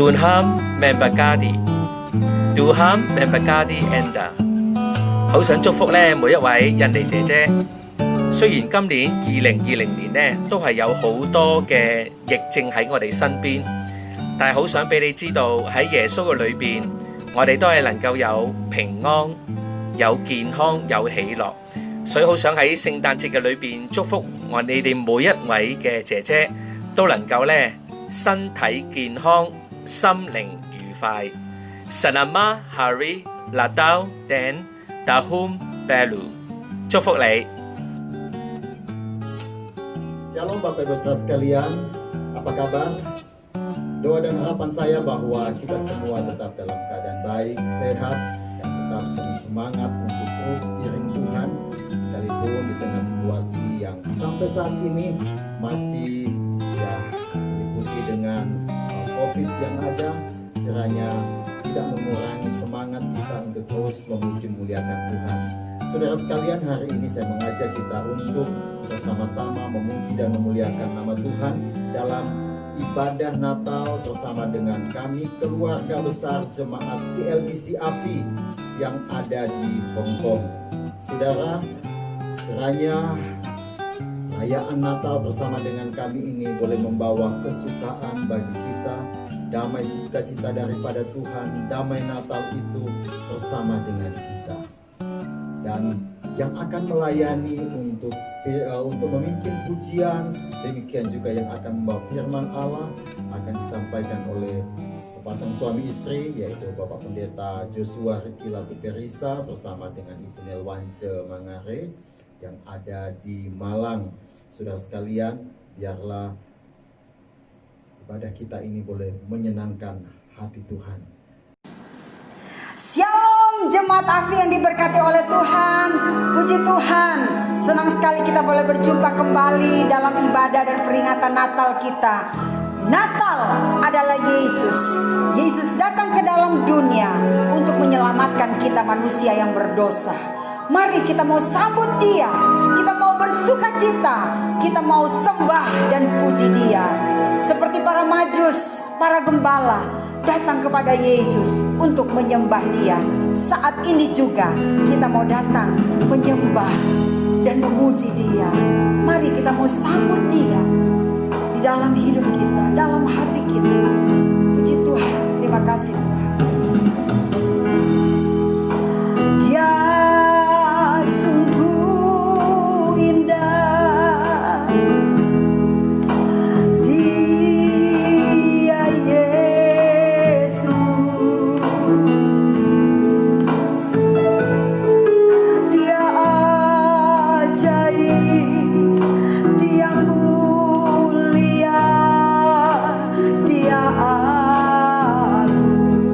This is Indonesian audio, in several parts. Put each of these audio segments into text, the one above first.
Tuhan memberkati Tuhan memberkati Anda。好想祝福咧每一位印尼姐姐。雖然今年2020年咧都係有好多嘅疫症喺我哋身邊，但係好想俾你知道喺耶穌嘅裏邊，我哋都係能夠有平安、有健康、有喜樂。所以好想喺聖誕節嘅裏邊祝福你哋每一位嘅姐姐都能夠咧身體健康、心靈愉快。Selamat Hari Natal dan Tahun Baru， 祝福你。Shalom Bapak Ibu Saudara sekalian, apa kabar? Doa dan harapan saya bahwa kita semua tetap dalam keadaan baik, sehat, dan tetap penuh semangat untuk terus diiring Tuhan sekalipun di tengah situasi yang sampai saat ini masih diikuti dengan COVID yang ada. Kiranya tidak mengurangi semangat kita untuk terus memuji muliakan Tuhan. Saudara sekalian, hari ini saya mengajak kita untuk bersama-sama memuji dan memuliakan nama Tuhan dalam ibadah Natal bersama dengan kami keluarga besar jemaat CLBC API yang ada di Hong Kong. Saudara, kiranya perayaan Natal bersama dengan kami ini boleh membawa kesukaan bagi kita, damai sukacita daripada Tuhan, damai Natal itu bersama dengan kita. Dan yang akan melayani untuk memimpin pujian, demikian juga yang akan membawa firman Allah akan disampaikan oleh sepasang suami istri, yaitu Bapak Pendeta Joshua Riki Latuperisa bersama dengan Ibu Nelwance Mangare yang ada di Malang. Saudara sekalian, biarlah ibadah kita ini boleh menyenangkan hati Tuhan. Shalom jemaat AFI yang diberkati oleh Tuhan. Puji Tuhan, senang sekali kita boleh berjumpa kembali dalam ibadah dan peringatan Natal kita. Natal adalah Yesus. Yesus datang ke dalam dunia untuk menyelamatkan kita manusia yang berdosa. Mari kita mau sambut Dia, kita mau bersukacita, kita mau sembah dan puji Dia. Seperti para majus, para gembala datang kepada Yesus untuk menyembah Dia. Saat ini juga kita mau datang menyembah dan memuji Dia. Mari kita mau sambut Dia di dalam hidup kita, dalam hati kita. Puji Tuhan, terima kasih Tuhan. Dia sungguh indah, Dia Yesus, Dia ajaib, Dia mulia, Dia agung.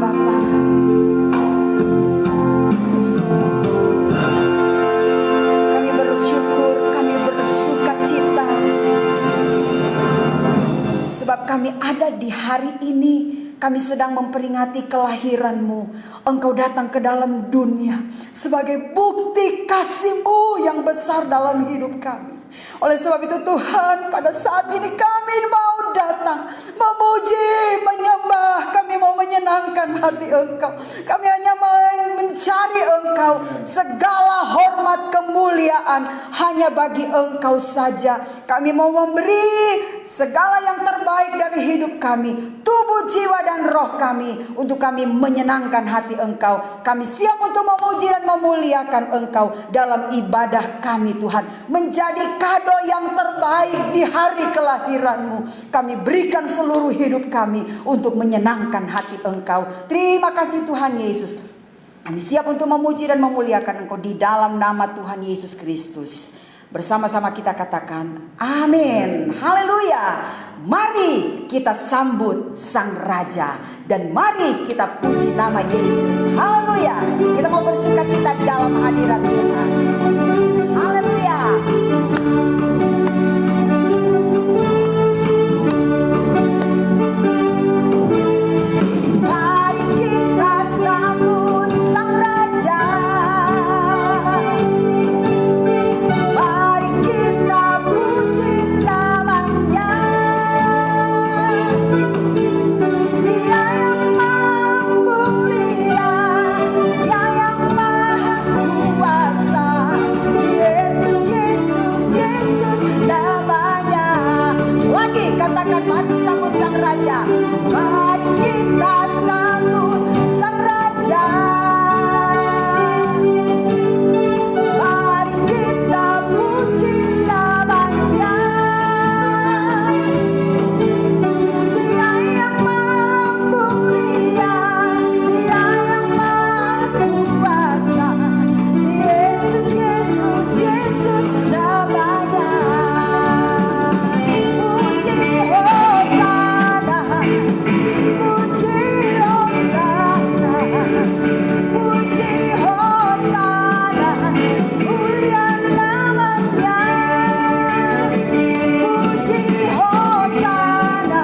Bapa. Kami bersyukur, kami bersukacita, sebab kami ada di hari ini. Kami sedang memperingati kelahiran-Mu. Engkau datang ke dalam dunia sebagai bukti kasih-Mu yang besar dalam hidup kami. Oleh sebab itu Tuhan, pada saat ini kami mau datang memuji, menyembah. Kami mau menyenangkan hati Engkau. Kami hanya mau mencari Engkau. Segala hormat kemuliaan hanya bagi Engkau saja. Kami mau memberi segala yang terbaik dari hidup kami, tubuh, jiwa, dan roh kami, untuk kami menyenangkan hati Engkau. Kami siap untuk memuji dan memuliakan Engkau dalam ibadah kami Tuhan. Menjadi kado yang terbaik di hari kelahiran-Mu. Kami berikan seluruh hidup kami untuk menyenangkan hati Engkau. Terima kasih Tuhan Yesus. Kami siap untuk memuji dan memuliakan Engkau di dalam nama Tuhan Yesus Kristus. Bersama-sama kita katakan amin. Haleluya. Mari kita sambut Sang Raja, dan mari kita puji nama Yesus. Haleluya. Kita mau bersukacita di dalam hadirat Tuhan. Haleluya. Mari kita sambut Sang Raja. Mari kita puji namanya. Dia yang maha mulia, Dia yang maha kuasa. Yesus, Yesus, Yesus namanya. Lagi katakan, mari sambut Sang Raja. Mari kita sambut Sang Raja. Mari kita puji namanya. Dia yang maha mulia, Dia yang maha kuasa. Yesus, Yesus, Yesus namanya. Puji Hosana, puji Hosana, puji Hosana, mulia namanya. Puji Hosana,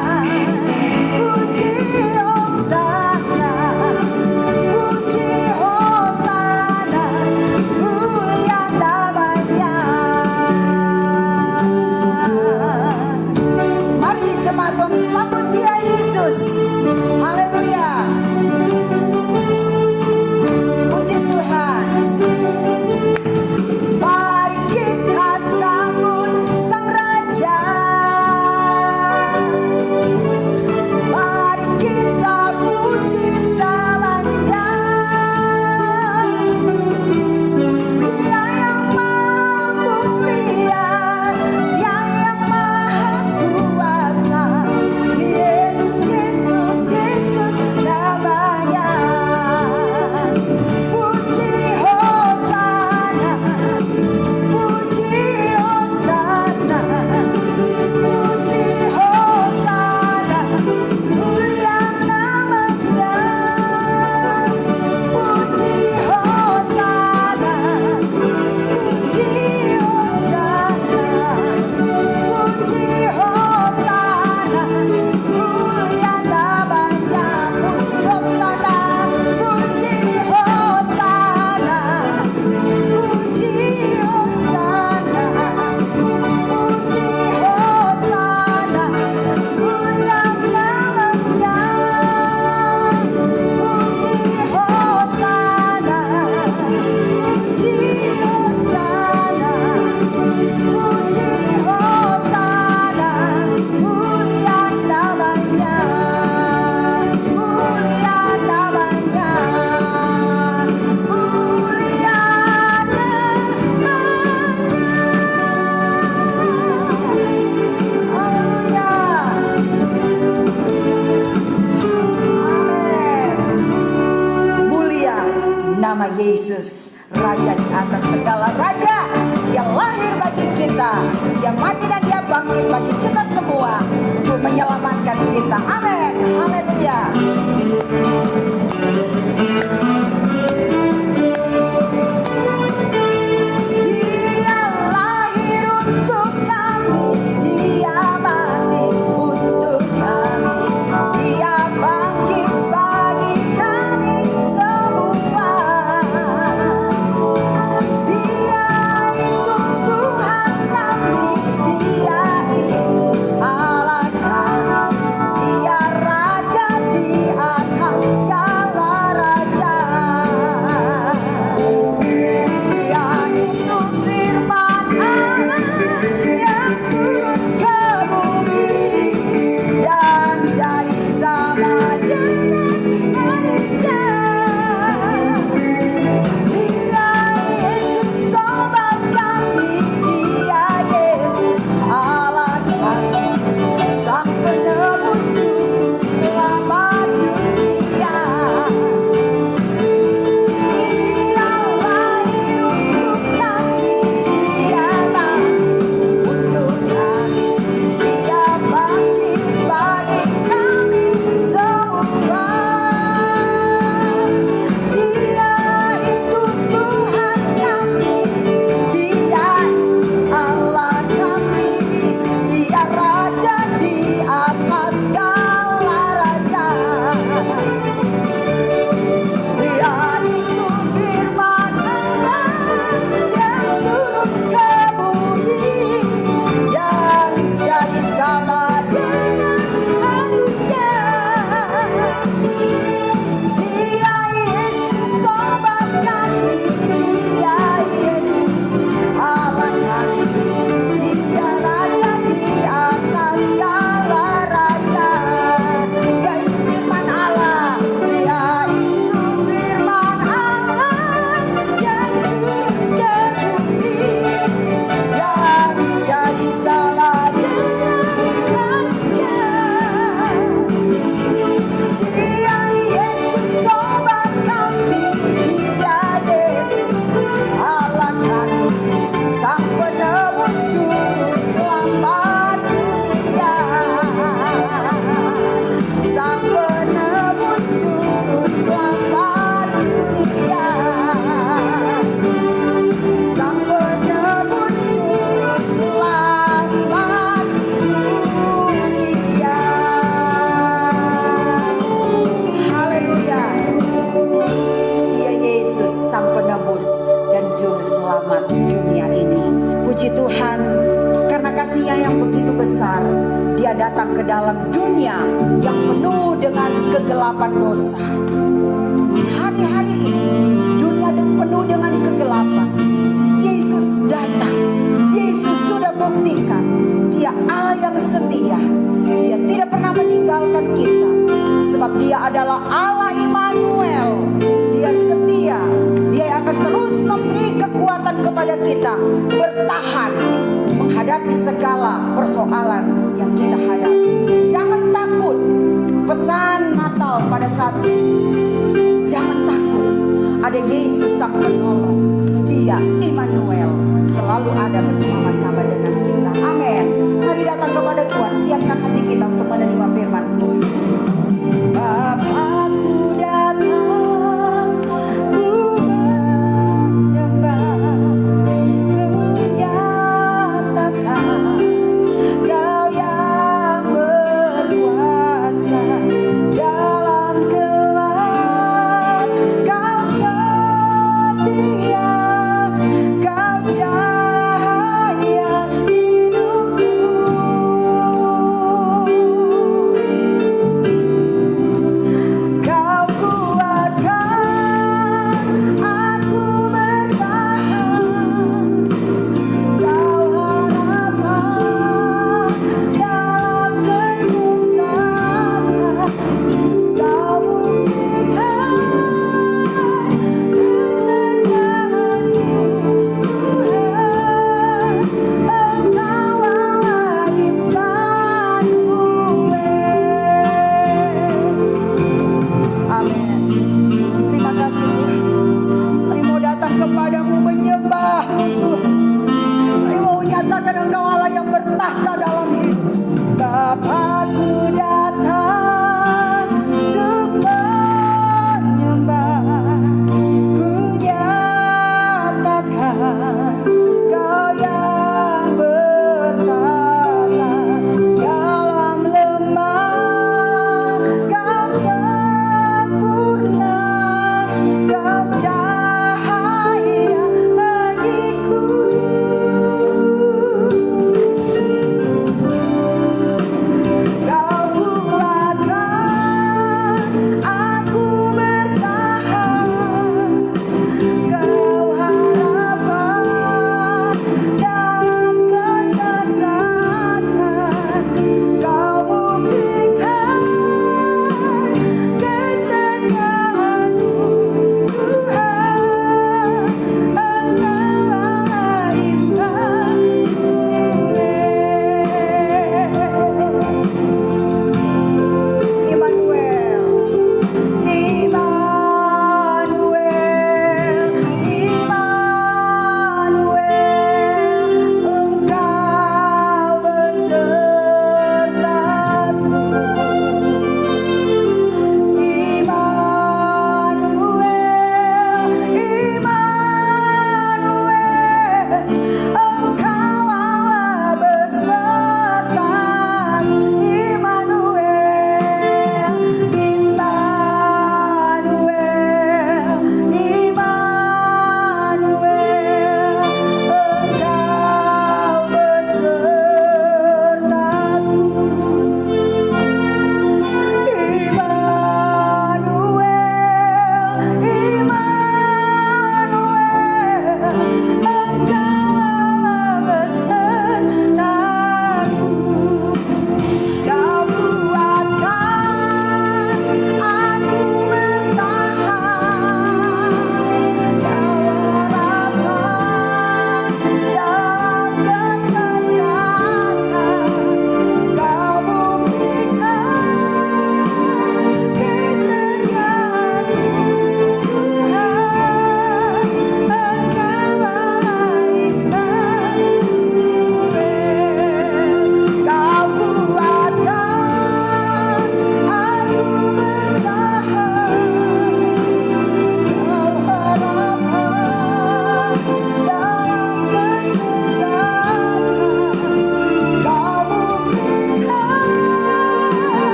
puji Hosana, puji Hosana, mulia namanya. Mari jemaat Tuhan sambut Dia Yesus. Haleluya. Puji Tuhan. Mari kita sambut Sang Raja. Mari kita puji namanya. Dia yang maha mulia, Dia yang maha kuasa. Yesus, Yesus, Yesus namanya. Puji Hosana, puji Hosana, puji Hosana, mulia namanya. Puji Hosana, puji Hosana, puji Hosana, mulia namanya. Puji Hosana, puji Hosana, puji Hosana, puji Hosana, mulia namanya. Puji Hosana, puji Hosana, puji Hosana, mulia namanya. Mulia namanya, mulia namanya. Haleluya. Amin. Mulia nama Yesus, Raja di atas segala raja, yang lahir bagi kita, yang mati dan Dia bangkit bagi kita semua untuk menyelamatkan kita. Amin. Haleluya. besar. Dia datang ke dalam dunia yang penuh dengan kegelapan dosa. Hari-hari ini dunia penuh dengan kegelapan. Yesus datang. Yesus sudah buktikan Dia Allah yang setia. Dia tidak pernah meninggalkan kita, sebab Dia adalah Allah Immanuel. Dia setia. Dia akan terus memberi kekuatan kepada kita bertahan menghadapi segala persoalan yang kita hadapi. Jangan takut. Pesan Natal pada saat ini, jangan takut. Ada Yesus sang penolong. Dia Immanuel, selalu ada bersama-sama dengan kita. Amin. Mari datang kepada Tuhan. Siapkan hati kita untuk menerima firman Tuhan. Bapakku datang, ku menyembah, ku nyatakan Kau yang berkuasa dalam gelap. Kau setia, Kau cahaya hidupku.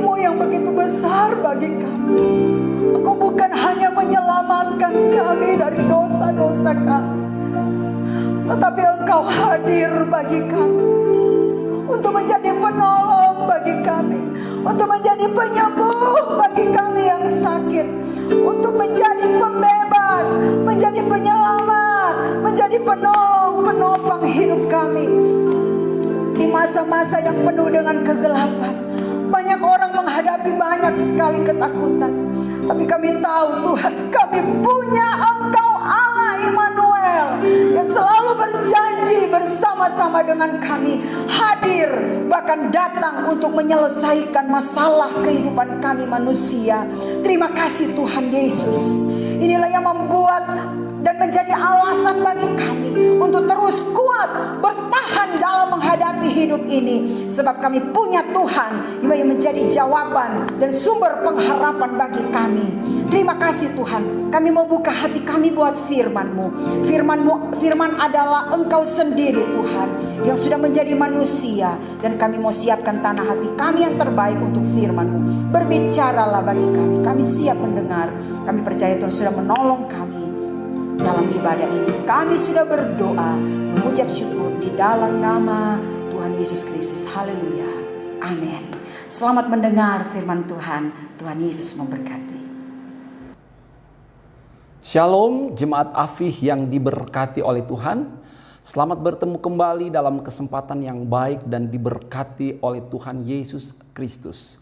kasih-Mu yang begitu besar bagi kami. Engkau bukan hanya menyelamatkan kami dari dosa-dosa kami, tetapi Engkau hadir bagi kami untuk menjadi penolong bagi kami, untuk menjadi penyembuh bagi kami yang sakit, untuk menjadi pembebas, menjadi penyelamat, menjadi penolong, penopang hidup kami. Di masa-masa yang penuh dengan kegelapan, banyak orang menghadapi banyak sekali ketakutan. Tapi kami tahu Tuhan, kami punya Engkau Allah Immanuel yang selalu berjanji bersama-sama dengan kami, hadir bahkan datang untuk menyelesaikan masalah kehidupan kami manusia. Terima kasih Tuhan Yesus. Inilah yang membuat dan menjadi alasan bagi kami untuk terus kuat bertahan dalam menghadapi hidup ini, sebab kami punya Tuhan yang menjadi jawaban dan sumber pengharapan bagi kami. Terima kasih Tuhan, kami mau buka hati kami buat firman-Mu. Firman adalah Engkau sendiri Tuhan yang sudah menjadi manusia, dan kami mau siapkan tanah hati kami yang terbaik untuk firman-Mu. Berbicaralah bagi kami, kami siap mendengar. Kami percaya Tuhan sudah menolong kami dalam ibadah ini. Kami sudah berdoa, mengucap syukur di dalam nama Tuhan Yesus Kristus. Haleluya. Amin. Selamat mendengar firman Tuhan. Tuhan Yesus memberkati. Shalom jemaat Afih yang diberkati oleh Tuhan. Selamat bertemu kembali dalam kesempatan yang baik dan diberkati oleh Tuhan Yesus Kristus.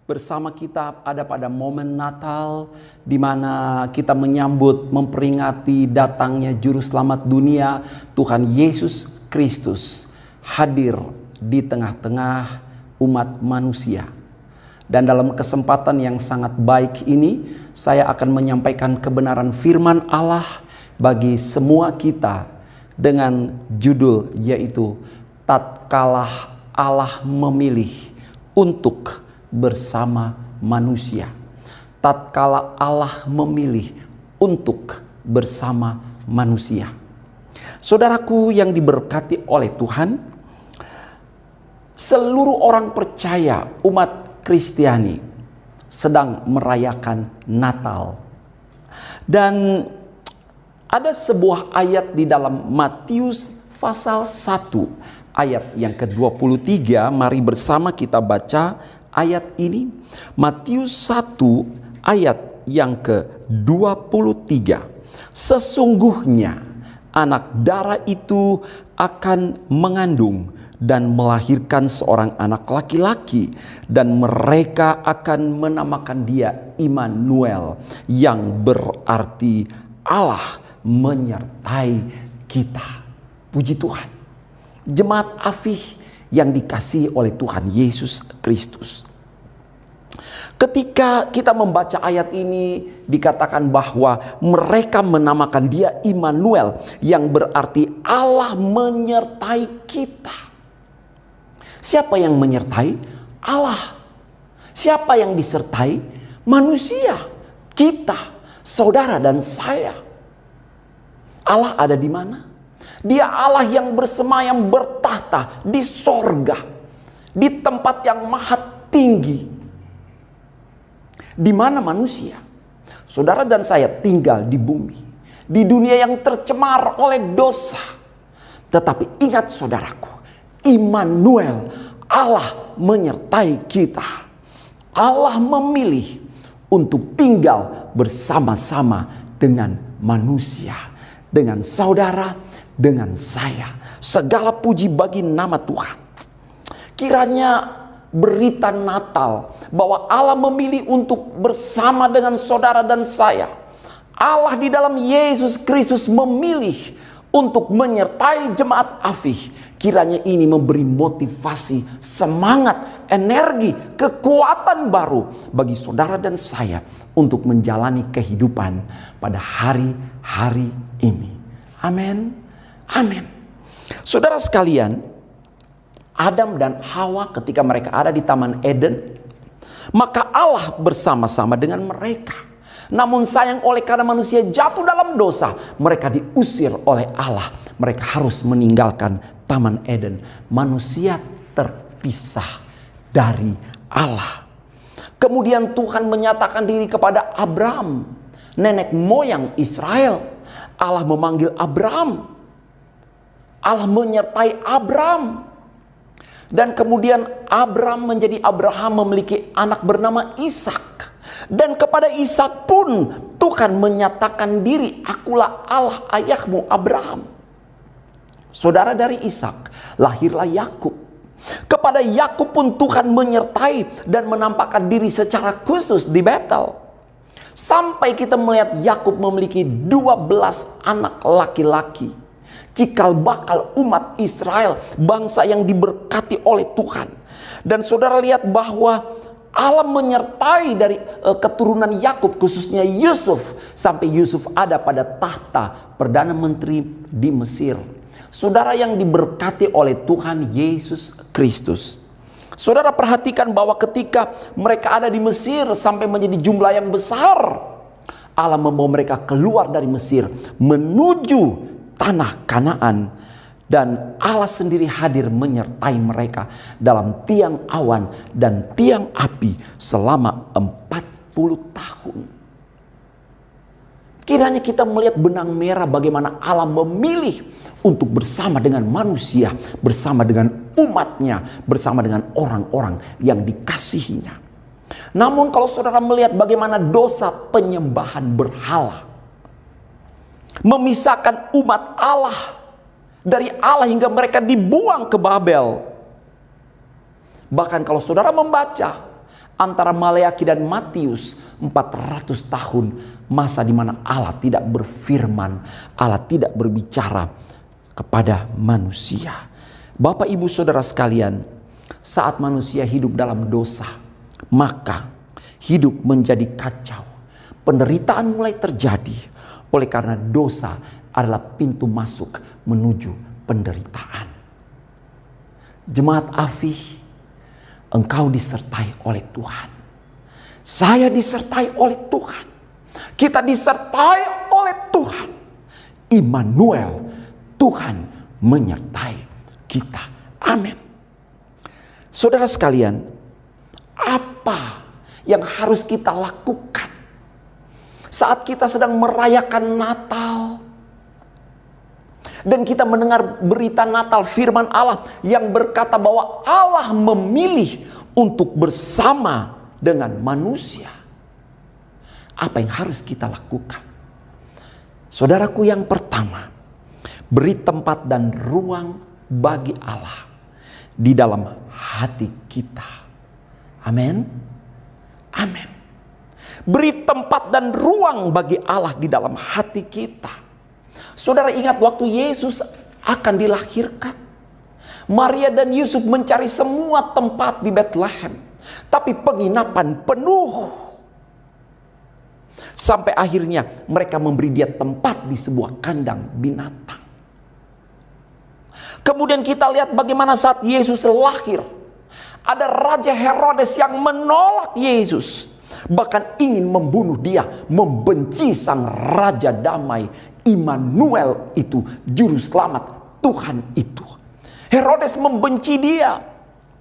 Bersama kita ada pada momen Natal, di mana kita menyambut, memperingati datangnya Juru Selamat dunia, Tuhan Yesus Kristus, hadir di tengah-tengah umat manusia. Dan dalam kesempatan yang sangat baik ini, saya akan menyampaikan kebenaran firman Allah bagi semua kita dengan judul yaitu tatkala Allah memilih untuk bersama manusia. Tatkala Allah memilih untuk bersama manusia. Saudaraku yang diberkati oleh Tuhan, seluruh orang percaya umat Kristiani sedang merayakan Natal. Dan ada sebuah ayat di dalam Matius pasal 1 ayat yang ke-23. Mari bersama kita baca ayat ini. Matius 1 ayat yang ke-23. Sesungguhnya anak darah itu akan mengandung dan melahirkan seorang anak laki-laki, dan mereka akan menamakan dia Immanuel, yang berarti Allah menyertai kita. Puji Tuhan. Jemaat Afih yang dikasihi oleh Tuhan Yesus Kristus. Ketika kita membaca ayat ini, dikatakan bahwa mereka menamakan dia Immanuel, yang berarti Allah menyertai kita. Siapa yang menyertai? Allah. Siapa yang disertai? Manusia, kita, saudara dan saya. Allah ada di mana? Dia Allah yang bersemayam bertahta di sorga, di tempat yang maha tinggi. Di mana manusia, saudara dan saya tinggal di bumi, di dunia yang tercemar oleh dosa. Tetapi ingat saudaraku, Immanuel, Allah menyertai kita. Allah memilih untuk tinggal bersama-sama dengan manusia, dengan saudara, dengan saya. Segala puji bagi nama Tuhan. Kiranya berita Natal bahwa Allah memilih untuk bersama dengan saudara dan saya. Allah di dalam Yesus Kristus memilih untuk menyertai jemaat Afih. Kiranya ini memberi motivasi, semangat, energi, kekuatan baru bagi saudara dan saya untuk menjalani kehidupan pada hari-hari ini. Amin. Amin. Saudara sekalian, Adam dan Hawa ketika mereka ada di Taman Eden, maka Allah bersama-sama dengan mereka. Namun sayang, oleh karena manusia jatuh dalam dosa, mereka diusir oleh Allah. Mereka harus meninggalkan Taman Eden. Manusia terpisah dari Allah. Kemudian Tuhan menyatakan diri kepada Abraham, nenek moyang Israel. Allah memanggil Abraham. Allah menyertai Abraham. Dan kemudian Abraham menjadi Abraham, memiliki anak bernama Ishak. Dan kepada Ishak pun Tuhan menyatakan diri, akulah Allah ayahmu Abraham. Saudara, dari Ishak lahirlah Yakub. Kepada Yakub pun Tuhan menyertai dan menampakkan diri secara khusus di Betel. Sampai kita melihat Yakub memiliki 12 anak laki-laki. Cikal bakal umat Israel, bangsa yang diberkati oleh Tuhan. Dan saudara lihat bahwa Allah menyertai dari keturunan Yakub, khususnya Yusuf, sampai Yusuf ada pada tahta Perdana Menteri di Mesir. Saudara yang diberkati oleh Tuhan Yesus Kristus. Saudara perhatikan bahwa ketika mereka ada di Mesir sampai menjadi jumlah yang besar, Allah membawa mereka keluar dari Mesir menuju tanah Kanaan, dan Allah sendiri hadir menyertai mereka dalam tiang awan dan tiang api selama 40 tahun. Kiranya kita melihat benang merah bagaimana Allah memilih untuk bersama dengan manusia, bersama dengan umatnya, bersama dengan orang-orang yang dikasihinya. Namun kalau saudara melihat bagaimana dosa penyembahan berhala memisahkan umat Allah dari Allah hingga mereka dibuang ke Babel. Bahkan kalau saudara membaca antara Maleakhi dan Matius, 400 tahun masa di mana Allah tidak berfirman, Allah tidak berbicara kepada manusia. Bapak ibu saudara sekalian, saat manusia hidup dalam dosa, maka hidup menjadi kacau. Penderitaan mulai terjadi. Oleh karena dosa adalah pintu masuk menuju penderitaan. Jemaat Afih, engkau disertai oleh Tuhan. Saya disertai oleh Tuhan. Kita disertai oleh Tuhan. Immanuel, Tuhan menyertai kita. Amin. Saudara sekalian, apa yang harus kita lakukan saat kita sedang merayakan Natal dan kita mendengar berita Natal, firman Allah yang berkata bahwa Allah memilih untuk bersama dengan manusia? Apa yang harus kita lakukan? Saudaraku, yang pertama, beri tempat dan ruang bagi Allah di dalam hati kita. Amin. Amin. Beri tempat dan ruang bagi Allah di dalam hati kita. Saudara ingat waktu Yesus akan dilahirkan, Maria dan Yusuf mencari semua tempat di Bethlehem, tapi penginapan penuh. Sampai akhirnya mereka memberi dia tempat di sebuah kandang binatang. Kemudian kita lihat bagaimana saat Yesus lahir, ada Raja Herodes yang menolak Yesus. Bahkan ingin membunuh dia, membenci sang Raja Damai, Immanuel itu, Juru Selamat Tuhan itu. Herodes membenci dia.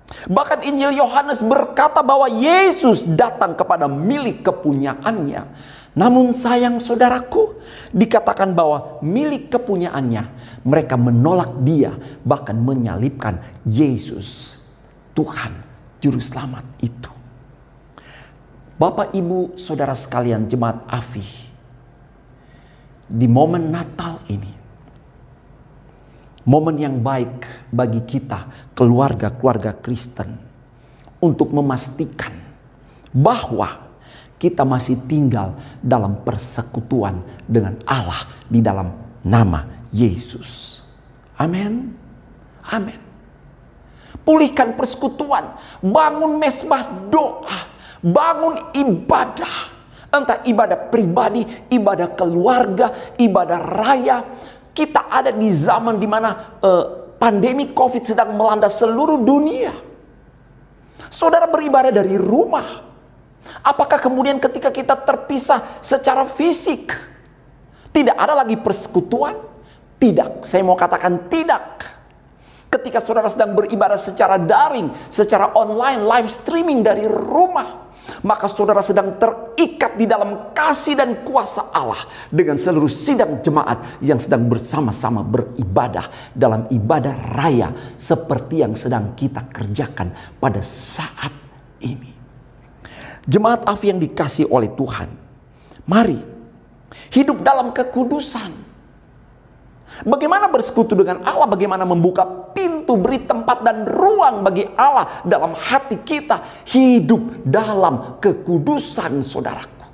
Bahkan Injil Yohanes berkata bahwa Yesus datang kepada milik kepunyaannya. Namun sayang saudaraku, dikatakan bahwa milik kepunyaannya, mereka menolak dia, bahkan menyalibkan Yesus, Tuhan, Juru Selamat itu. Bapak, Ibu, Saudara sekalian, jemaat Afih, di momen Natal ini, momen yang baik bagi kita, keluarga-keluarga Kristen, untuk memastikan bahwa kita masih tinggal dalam persekutuan dengan Allah di dalam nama Yesus. Amin. Amin. Pulihkan persekutuan, bangun mesbah doa, bangun ibadah, entah ibadah pribadi, ibadah keluarga, ibadah raya. Kita ada di zaman di mana pandemi COVID sedang melanda seluruh dunia. Saudara beribadah dari rumah. Apakah kemudian ketika kita terpisah secara fisik, tidak ada lagi persekutuan? Tidak, saya mau katakan tidak. Ketika saudara sedang beribadah secara daring, secara online, live streaming dari rumah, maka saudara sedang terikat di dalam kasih dan kuasa Allah dengan seluruh sidang jemaat yang sedang bersama-sama beribadah dalam ibadah raya seperti yang sedang kita kerjakan pada saat ini. Jemaat AFI yang dikasihi oleh Tuhan, mari hidup dalam kekudusan. Bagaimana bersekutu dengan Allah, bagaimana membuka pintu, beri tempat dan ruang bagi Allah dalam hati kita. Hidup dalam kekudusan, saudaraku.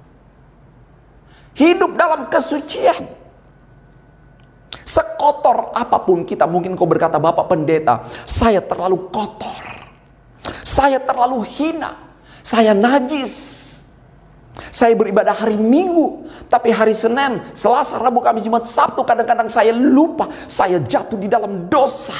Hidup dalam kesucian. Sekotor apapun kita, mungkin kau berkata, Bapak Pendeta, saya terlalu kotor, saya terlalu hina, saya najis. Saya beribadah hari Minggu, tapi hari Senin, Selasa, Rabu, Kamis, Jumat, Sabtu kadang-kadang saya lupa, saya jatuh di dalam dosa.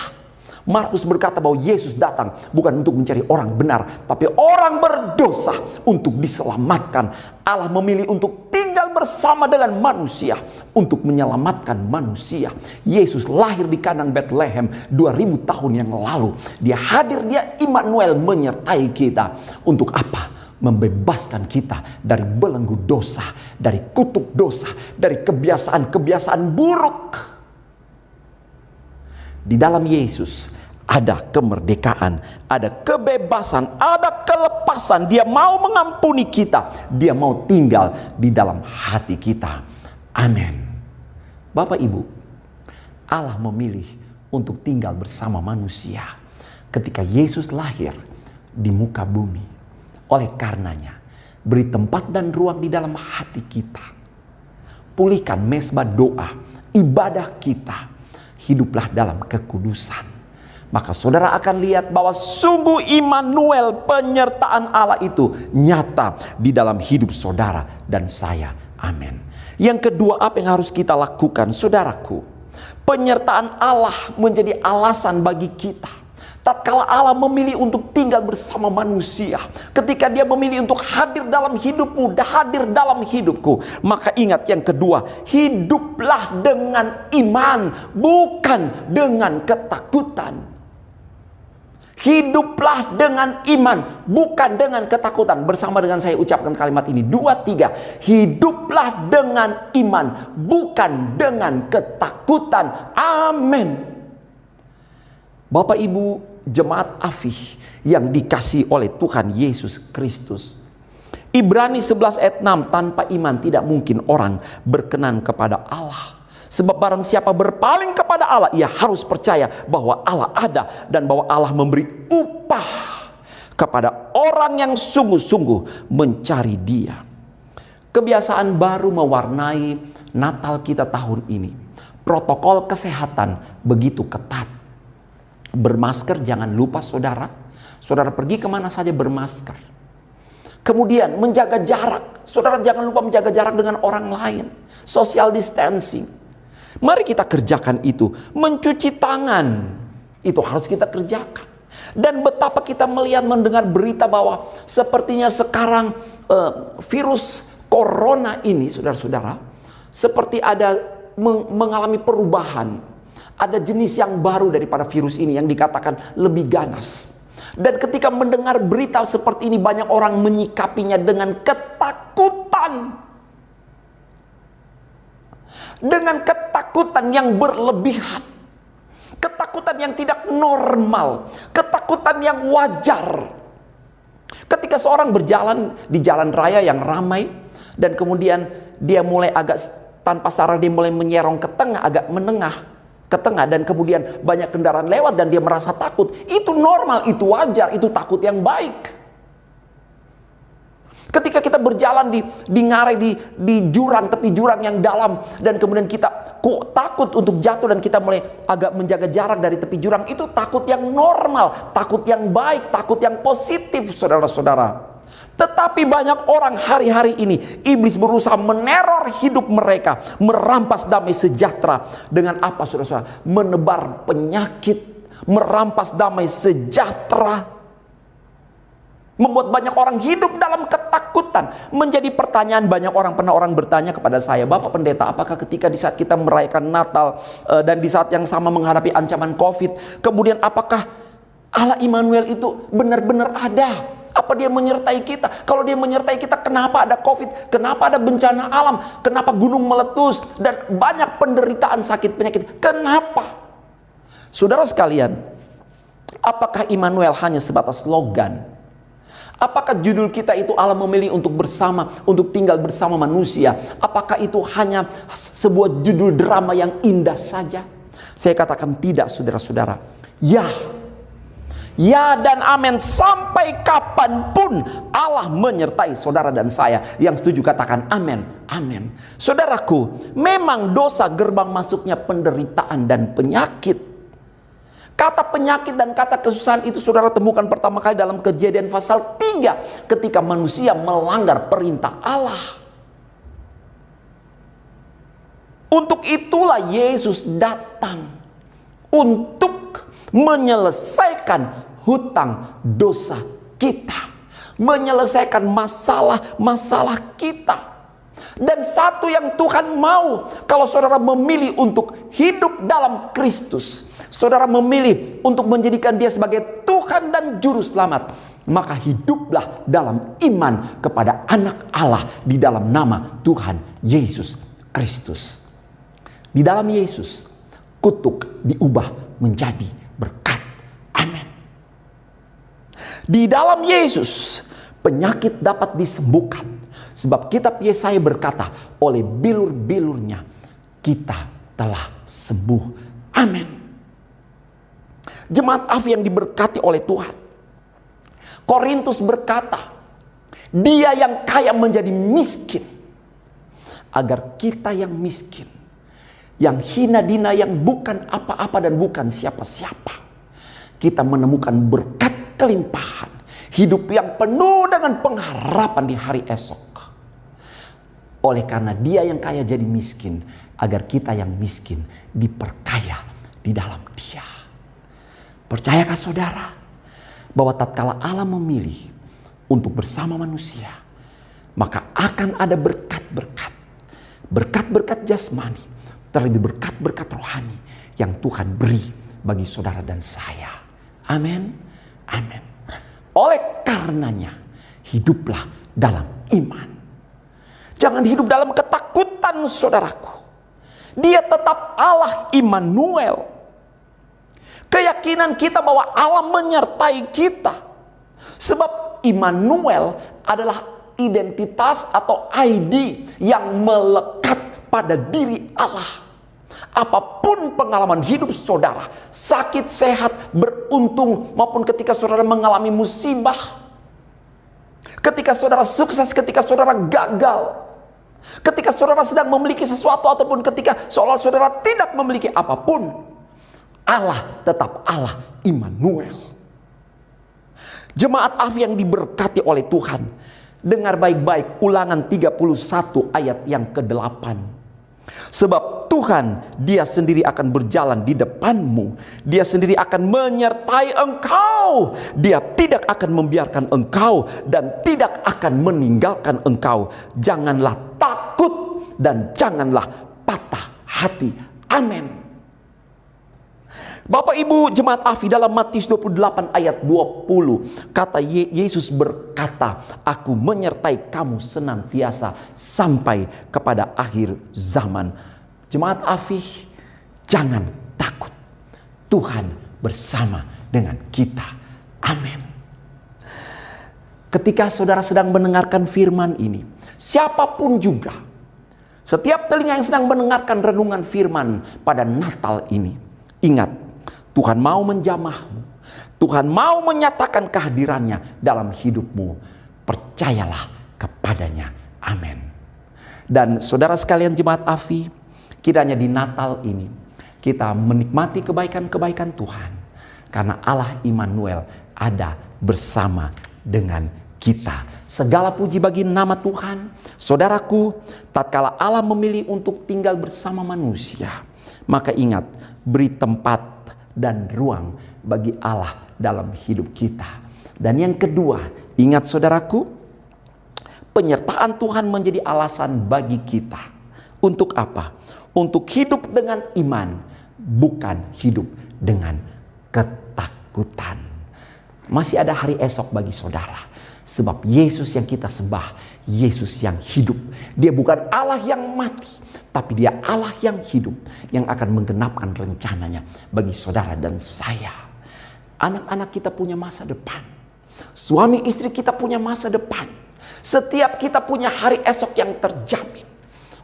Markus berkata bahwa Yesus datang bukan untuk mencari orang benar, tapi orang berdosa untuk diselamatkan. Allah memilih untuk tinggal bersama dengan manusia untuk menyelamatkan manusia. Yesus lahir di kandang Bethlehem 2000 tahun yang lalu. Dia hadir, dia Immanuel menyertai kita. Untuk apa? Membebaskan kita dari belenggu dosa, dari kutuk dosa, dari kebiasaan-kebiasaan buruk. Di dalam Yesus ada kemerdekaan, ada kebebasan, ada kelepasan. Dia mau mengampuni kita, dia mau tinggal di dalam hati kita. Amin. Bapak Ibu, Allah memilih untuk tinggal bersama manusia ketika Yesus lahir di muka bumi. Oleh karenanya, beri tempat dan ruang di dalam hati kita. Pulihkan mezbah doa, ibadah kita. Hiduplah dalam kekudusan. Maka saudara akan lihat bahwa sungguh Immanuel, penyertaan Allah itu nyata di dalam hidup saudara dan saya. Amin. Yang kedua, apa yang harus kita lakukan, saudaraku? Penyertaan Allah menjadi alasan bagi kita. Tatkala Allah memilih untuk tinggal bersama manusia, ketika dia memilih untuk hadir dalam hidupmu, hadir dalam hidupku, maka ingat yang kedua, hiduplah dengan iman, bukan dengan ketakutan. Hiduplah dengan iman, bukan dengan ketakutan. Bersama dengan saya ucapkan kalimat ini, 2, 3. Hiduplah dengan iman, bukan dengan ketakutan. Amin. Bapak Ibu jemaat AFI yang dikasihi oleh Tuhan Yesus Kristus. Ibrani 11 ayat 6, tanpa iman tidak mungkin orang berkenan kepada Allah. Sebab barang siapa berpaling kepada Allah, ia harus percaya bahwa Allah ada dan bahwa Allah memberi upah kepada orang yang sungguh-sungguh mencari Dia. Kebiasaan baru mewarnai Natal kita tahun ini. Protokol kesehatan begitu ketat. Bermasker jangan lupa saudara. Saudara pergi kemana saja bermasker. Kemudian menjaga jarak. Saudara jangan lupa menjaga jarak dengan orang lain. Social distancing. Mari kita kerjakan itu. Mencuci tangan. Itu harus kita kerjakan. Dan betapa kita melihat mendengar berita bahwa sepertinya sekarang virus corona ini saudara-saudara. Seperti ada mengalami perubahan. Ada jenis yang baru daripada virus ini yang dikatakan lebih ganas. Dan ketika mendengar berita seperti ini, banyak orang menyikapinya dengan ketakutan. Dengan ketakutan yang berlebihan. Ketakutan yang tidak normal. Ketakutan yang wajar. Ketika seorang berjalan di jalan raya yang ramai, dan kemudian dia mulai agak tanpa sadar dia mulai menyerong ke tengah, agak menengah ke tengah, dan kemudian banyak kendaraan lewat dan dia merasa takut. Itu normal, itu wajar, itu takut yang baik. Ketika kita berjalan di ngarai, di jurang, tepi jurang yang dalam, dan kemudian kita kok takut untuk jatuh dan kita mulai agak menjaga jarak dari tepi jurang, itu takut yang normal, takut yang baik, takut yang positif, saudara-saudara. Tetapi banyak orang hari-hari ini, iblis berusaha meneror hidup mereka, merampas damai sejahtera. Dengan apa saudara-saudara? Menebar penyakit, merampas damai sejahtera. Membuat banyak orang hidup dalam ketakutan. Menjadi pertanyaan banyak orang, pernah orang bertanya kepada saya, Bapak Pendeta, apakah ketika di saat kita merayakan Natal dan di saat yang sama menghadapi ancaman COVID, kemudian apakah Allah Immanuel itu benar-benar ada? Apa dia menyertai kita? Kalau dia menyertai kita, kenapa ada COVID? Kenapa ada bencana alam? Kenapa gunung meletus? Dan banyak penderitaan sakit penyakit. Kenapa? Saudara sekalian, apakah Immanuel hanya sebatas slogan? Apakah judul kita itu Allah memilih untuk bersama, untuk tinggal bersama manusia? Apakah itu hanya sebuah judul drama yang indah saja? Saya katakan tidak, saudara-saudara. Ya dan amin, sampai kapanpun Allah menyertai saudara dan saya. Yang setuju katakan amin, amin. Saudaraku, memang dosa gerbang masuknya penderitaan dan penyakit. Kata penyakit dan kata kesusahan itu saudara temukan pertama kali dalam Kejadian pasal 3 ketika manusia melanggar perintah Allah. Untuk itulah Yesus datang untuk menyelesaikan hutang dosa kita, menyelesaikan masalah-masalah kita. Dan satu yang Tuhan mau, kalau saudara memilih untuk hidup dalam Kristus, saudara memilih untuk menjadikan Dia sebagai Tuhan dan Juru Selamat, maka hiduplah dalam iman kepada Anak Allah di dalam nama Tuhan Yesus Kristus. Di dalam Yesus, kutuk diubah menjadi berkat. Amin. Di dalam Yesus, penyakit dapat disembuhkan. Sebab kitab Yesaya berkata, oleh bilur-bilurnya kita telah sembuh. Amin. Jemaat AFI yang diberkati oleh Tuhan, Korintus berkata, Dia yang kaya menjadi miskin, agar kita yang miskin, yang hina dina, yang bukan apa-apa dan bukan siapa-siapa, kita menemukan berkat kelimpahan, hidup yang penuh dengan pengharapan di hari esok. Oleh karena Dia yang kaya jadi miskin, agar kita yang miskin diperkaya di dalam Dia. Percayakah saudara bahwa tatkala Allah memilih untuk bersama manusia, maka akan ada berkat-berkat, berkat-berkat jasmani, terlebih berkat-berkat rohani yang Tuhan beri bagi saudara dan saya. Amin. Amin. Oleh karenanya, hiduplah dalam iman. Jangan hidup dalam ketakutan, saudaraku. Dia tetap Allah Immanuel. Keyakinan kita bahwa Allah menyertai kita. Sebab Immanuel adalah identitas atau ID yang melekat pada diri Allah. Apapun pengalaman hidup saudara, sakit, sehat, beruntung, maupun ketika saudara mengalami musibah, ketika saudara sukses, ketika saudara gagal, ketika saudara sedang memiliki sesuatu, ataupun ketika seolah saudara tidak memiliki apapun, Allah tetap Allah Immanuel. Jemaat AFI yang diberkati oleh Tuhan, dengar baik-baik Ulangan 31 ayat yang ke-8. Sebab Tuhan, Dia sendiri akan berjalan di depanmu. Dia sendiri akan menyertai engkau. Dia tidak akan membiarkan engkau dan tidak akan meninggalkan engkau. Janganlah takut dan janganlah patah hati. Amin. Bapak Ibu jemaat AFI, dalam Matius 28 ayat 20, kata Yesus berkata, aku menyertai kamu senantiasa sampai kepada akhir zaman. Jemaat AFI, jangan takut. Tuhan bersama dengan kita. Amin. Ketika saudara sedang mendengarkan firman ini, siapapun juga, setiap telinga yang sedang mendengarkan renungan firman pada Natal ini, ingat, Tuhan mau menjamahmu. Tuhan mau menyatakan kehadirannya dalam hidupmu. Percayalah kepadanya. Amin. Dan saudara sekalian jemaat AFI, kiranya di Natal ini kita menikmati kebaikan-kebaikan Tuhan. Karena Allah Immanuel ada bersama dengan kita. Segala puji bagi nama Tuhan. Saudaraku, tatkala Allah memilih untuk tinggal bersama manusia, maka ingat, beri tempat dan ruang bagi Allah dalam hidup kita. Dan yang kedua, ingat saudaraku, penyertaan Tuhan menjadi alasan bagi kita. Untuk apa? Untuk hidup dengan iman, bukan hidup dengan ketakutan. Masih ada hari esok bagi saudara. Sebab Yesus yang kita sembah, Yesus yang hidup. Dia bukan Allah yang mati, tapi dia Allah yang hidup, yang akan menggenapkan rencananya bagi saudara dan saya. Anak-anak kita punya masa depan. Suami istri kita punya masa depan. Setiap kita punya hari esok yang terjamin.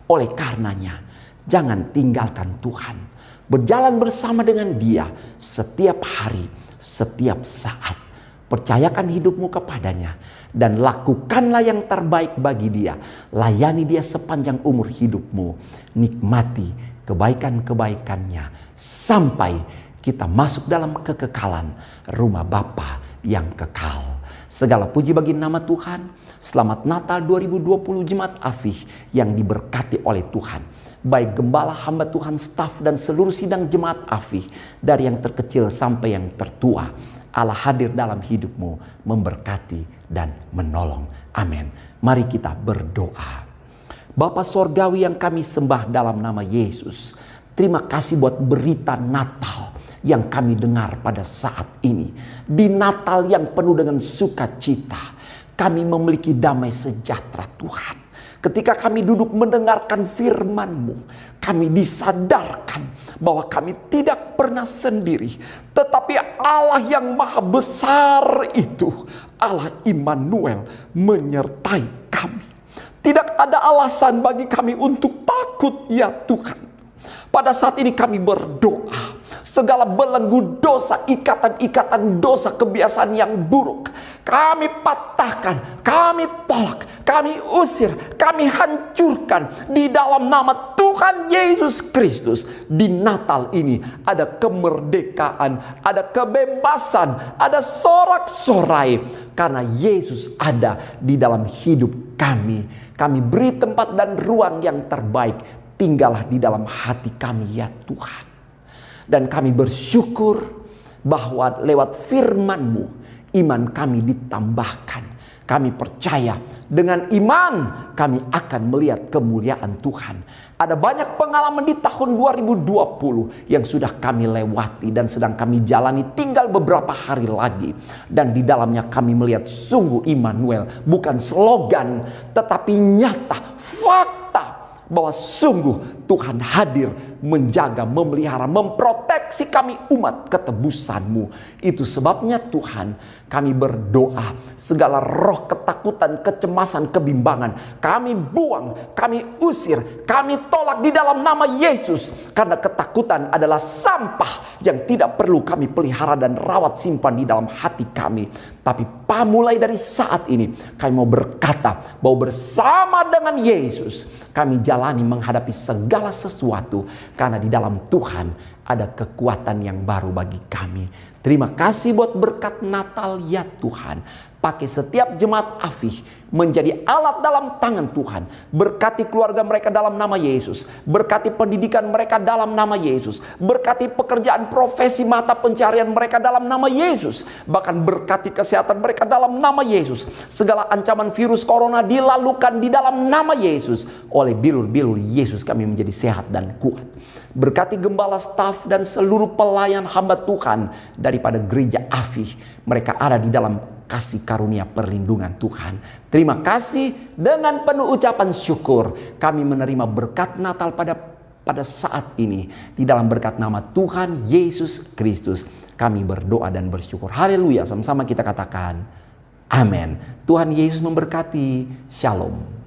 Oleh karenanya, jangan tinggalkan Tuhan. Berjalan bersama dengan Dia setiap hari, setiap saat. Percayakan hidupmu kepadanya dan lakukanlah yang terbaik bagi Dia. Layani Dia sepanjang umur hidupmu. Nikmati kebaikan-kebaikannya sampai kita masuk dalam kekekalan rumah Bapa yang kekal. Segala puji bagi nama Tuhan. Selamat Natal 2020 Jemaat Afih yang diberkati oleh Tuhan. Baik gembala, hamba Tuhan, staf dan seluruh sidang Jemaat Afih, dari yang terkecil sampai yang tertua. Allah hadir dalam hidupmu, memberkati dan menolong. Amin. Mari kita berdoa. Bapa Sorgawi yang kami sembah dalam nama Yesus, terima kasih buat berita Natal yang kami dengar pada saat ini. Di Natal yang penuh dengan sukacita, kami memiliki damai sejahtera Tuhan. Ketika kami duduk mendengarkan firman-Mu, kami disadarkan bahwa kami tidak pernah sendiri. Tetapi Allah yang maha besar itu, Allah Immanuel, menyertai kami. Tidak ada alasan bagi kami untuk takut ya Tuhan. Pada saat ini kami berdoa, segala belenggu dosa, ikatan-ikatan dosa, kebiasaan yang buruk, kami patahkan, kami tolak, kami usir, kami hancurkan di dalam nama Tuhan Yesus Kristus. Di Natal ini ada kemerdekaan, ada kebebasan, ada sorak-sorai karena Yesus ada di dalam hidup kami. Kami beri tempat dan ruang yang terbaik. Tinggallah di dalam hati kami ya Tuhan. Dan kami bersyukur bahwa lewat firman-Mu iman kami ditambahkan. Kami percaya dengan iman kami akan melihat kemuliaan Tuhan. Ada banyak pengalaman di tahun 2020 yang sudah kami lewati dan sedang kami jalani, tinggal beberapa hari lagi. Dan di dalamnya kami melihat sungguh Immanuel, bukan slogan tetapi nyata, fakta. Bahwa sungguh Tuhan hadir menjaga, memelihara, memproteksi kami umat ketebusan-Mu. Itu sebabnya Tuhan, kami berdoa segala roh ketakutan, kecemasan, kebimbangan kami buang, kami usir, kami tolak di dalam nama Yesus. Karena ketakutan adalah sampah yang tidak perlu kami pelihara dan rawat simpan di dalam hati kami. Tapi mulai dari saat ini kami mau berkata bahwa bersama dengan Yesus kami jalani menghadapi segala sesuatu. Karena di dalam Tuhan ada kekuatan yang baru bagi kami. Terima kasih buat berkat Natal ya Tuhan. Pakai setiap jemaat Afih menjadi alat dalam tangan Tuhan. Berkati keluarga mereka dalam nama Yesus. Berkati pendidikan mereka dalam nama Yesus. Berkati pekerjaan, profesi, mata pencarian mereka dalam nama Yesus. Bahkan berkati kesehatan mereka dalam nama Yesus. Segala ancaman virus corona dilalukan di dalam nama Yesus. Oleh bilur-bilur Yesus kami menjadi sehat dan kuat. Berkati gembala, staf dan seluruh pelayan hamba Tuhan daripada gereja Afih. Mereka ada di dalam kasih karunia perlindungan Tuhan. Terima kasih, dengan penuh ucapan syukur kami menerima berkat Natal pada saat ini. Di dalam berkat nama Tuhan Yesus Kristus kami berdoa dan bersyukur. Haleluya, sama-sama kita katakan amin. Tuhan Yesus memberkati. Shalom.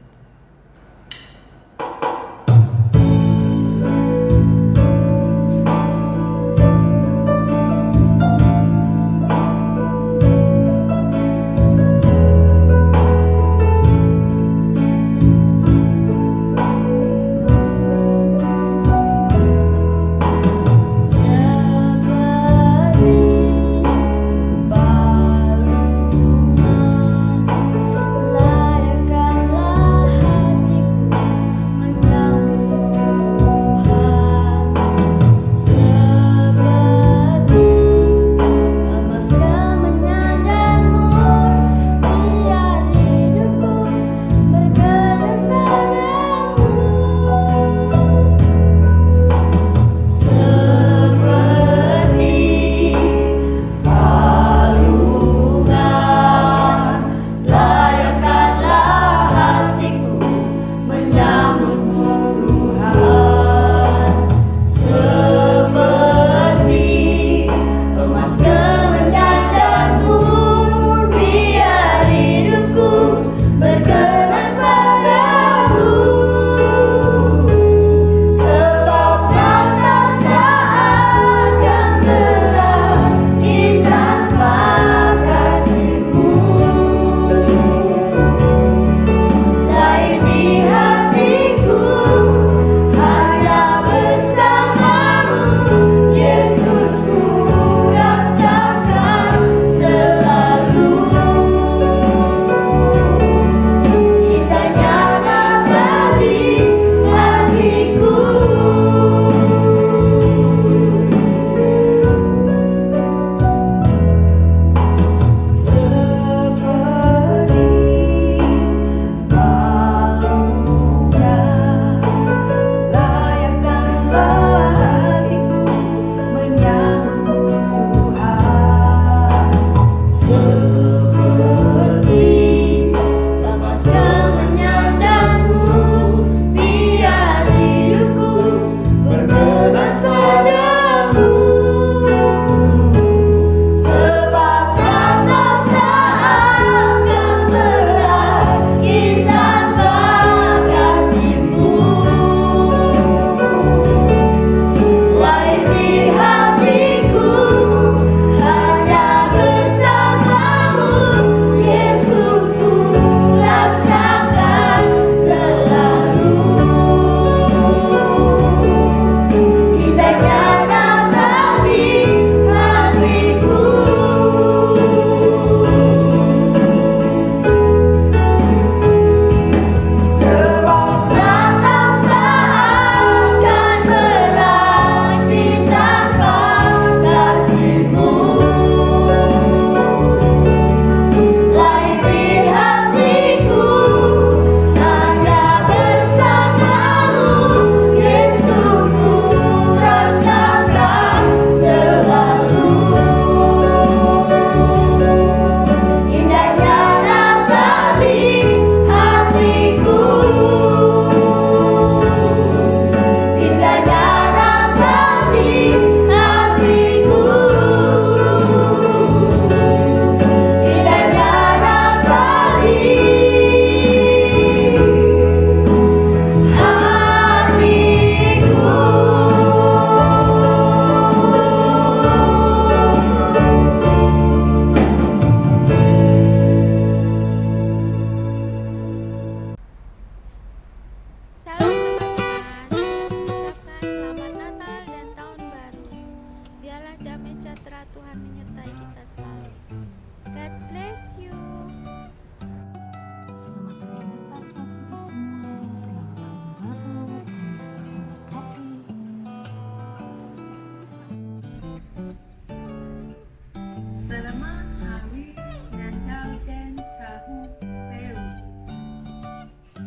Layakkanlah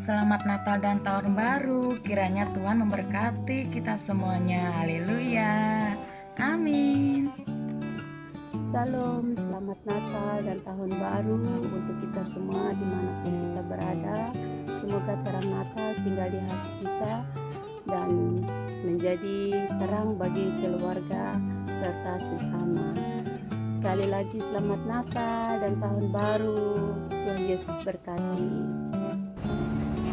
Selamat Natal dan Tahun Baru. Kiranya Tuhan memberkati kita semuanya. Haleluya. Amin. Salam, selamat Natal dan Tahun Baru untuk kita semua dimanapun kita berada. Semoga terang Natal tinggal di hati kita dan menjadi terang bagi keluarga serta sesama. Sekali lagi selamat Natal dan Tahun Baru. Tuhan Yesus berkati.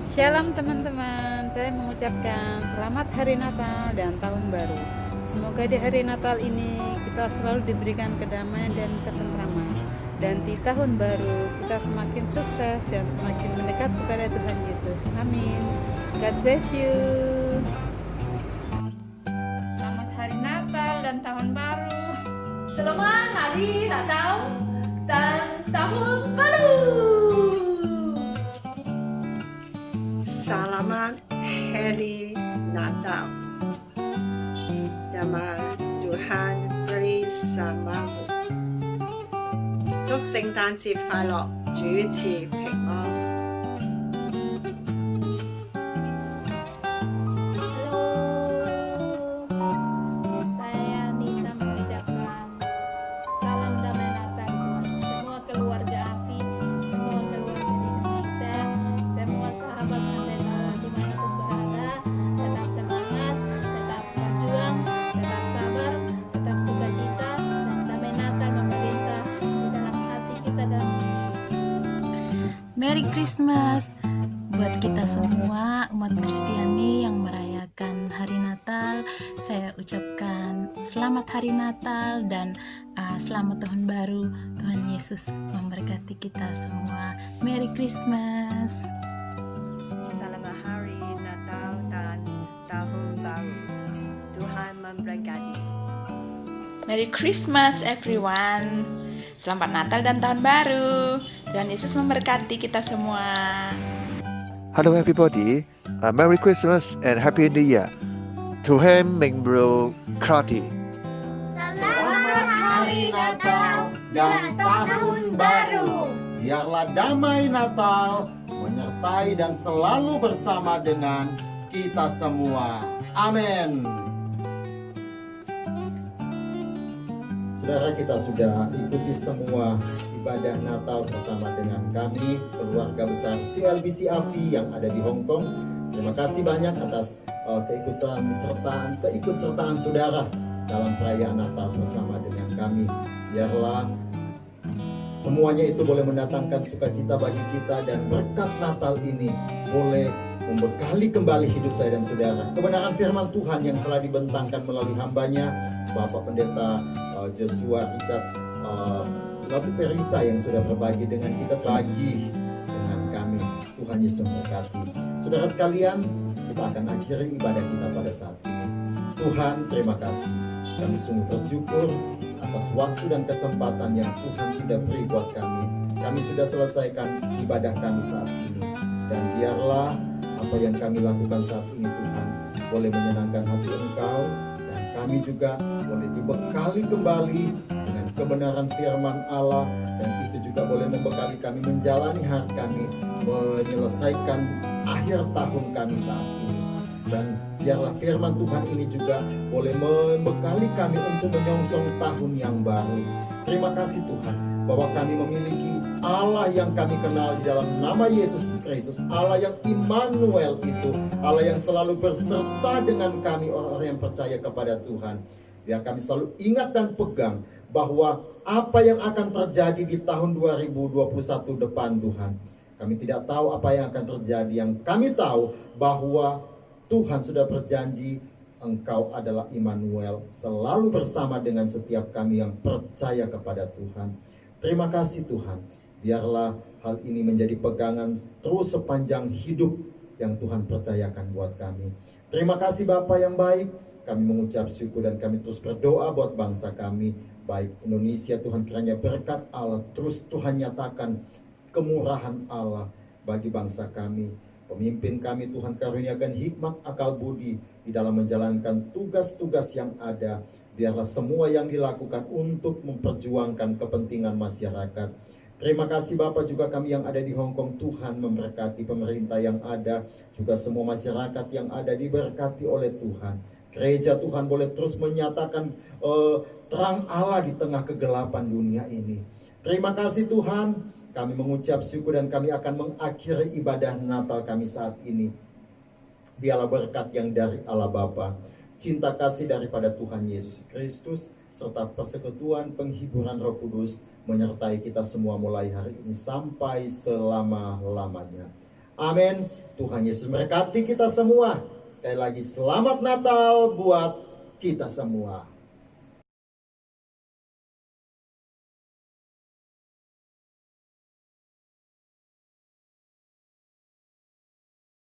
Shalom teman-teman, saya mengucapkan selamat Hari Natal dan Tahun Baru. Semoga di hari Natal ini kita selalu diberikan kedamaian dan ketentraman. Dan di tahun baru kita semakin sukses dan semakin mendekat kepada Tuhan Yesus. Amin. God bless you. Selamat Hari Natal dan Tahun Baru. Selamat Hari Natal dan Tahun Baru. Selamat Hari Natal. Damai Tuhan bersamamu. 祝聖誕節快樂，主賜平安。 Halo, saya Nita mengucapkan salam damai Natal buat semua keluarga Afi, semua keluarga di Indonesia, semua sahabat Anda dimanapun berada. Tetap semangat, tetap berjuang, tetap sabar, tetap sukacita, dan damai Natal memerintah di dalam hati kita dan Merry Christmas buat kita semua umat Kristiani yang merayakan hari Natal. Saya ucapkan selamat hari Natal dan selamat tahun baru. Tuhan Yesus memberkati kita semua. Merry Christmas. Selamat Hari Natal dan Tahun Baru. Tuhan memberkati. Merry Christmas everyone. Selamat Natal dan Tahun Baru. Tuhan Yesus memberkati kita semua. Hello everybody, Merry Christmas and Happy New Year. Tuhan memberkati. Selamat Hari Natal dan Tahun Baru. Biarlah damai Natal menyertai dan selalu bersama dengan kita semua. Amin. Saudara, kita sudah ikuti semua ibadah Natal bersama dengan kami, keluarga besar CLBC AFI yang ada di Hong Kong. Terima kasih banyak atas keikutsertaan saudara dalam perayaan Natal bersama dengan kami. Biarlah semuanya itu boleh mendatangkan sukacita bagi kita dan berkat Natal ini boleh membekali kembali hidup saya dan saudara. Kebenaran firman Tuhan yang telah dibentangkan melalui hambanya Bapak Pendeta Joshua Richard Lopi Perisa yang sudah berbagi dengan kita bagi dengan kami. Tuhan Yesus memberkati. Saudara sekalian, kita akan akhiri ibadah kita pada saat ini. Tuhan, terima kasih. Kami sungguh bersyukur atas waktu dan kesempatan yang Tuhan sudah beri buat kami. Kami sudah selesaikan ibadah kami saat ini. Dan biarlah apa yang kami lakukan saat ini Tuhan boleh menyenangkan hati Engkau. Dan kami juga boleh dibekali kembali dengan kebenaran firman Allah. Dan itu juga boleh membekali kami menjalani hari kami, menyelesaikan akhir tahun kami saat ini. Dan biarlah firman Tuhan ini juga boleh membekali kami untuk menyongsong tahun yang baru. Terima kasih Tuhan bahwa kami memiliki Allah yang kami kenal di dalam nama Yesus Kristus. Allah yang Immanuel itu, Allah yang selalu berserta dengan kami orang-orang yang percaya kepada Tuhan. Biar kami selalu ingat dan pegang bahwa apa yang akan terjadi di tahun 2021 depan Tuhan. Kami tidak tahu apa yang akan terjadi. Yang kami tahu bahwa Tuhan sudah berjanji, Engkau adalah Immanuel, selalu bersama dengan setiap kami yang percaya kepada Tuhan. Terima kasih Tuhan. Biarlah hal ini menjadi pegangan terus sepanjang hidup yang Tuhan percayakan buat kami. Terima kasih Bapa yang baik. Kami mengucap syukur dan kami terus berdoa buat bangsa kami. Baik Indonesia, Tuhan kiranya berkat Allah terus Tuhan nyatakan kemurahan Allah bagi bangsa kami. Pemimpin kami Tuhan karuniakan hikmat akal budi di dalam menjalankan tugas-tugas yang ada. Biarlah semua yang dilakukan untuk memperjuangkan kepentingan masyarakat. Terima kasih Bapak, juga kami yang ada di Hong Kong, Tuhan memberkati pemerintah yang ada, juga semua masyarakat yang ada diberkati oleh Tuhan. Gereja Tuhan boleh terus menyatakan terang Allah di tengah kegelapan dunia ini. Terima kasih Tuhan, kami mengucap syukur dan kami akan mengakhiri ibadah Natal kami saat ini. Biarlah berkat yang dari Allah Bapa, cinta kasih daripada Tuhan Yesus Kristus, serta persekutuan penghiburan Roh Kudus menyertai kita semua mulai hari ini sampai selama-lamanya. Amin. Tuhan Yesus memberkati kita semua. Sekali lagi selamat Natal buat kita semua.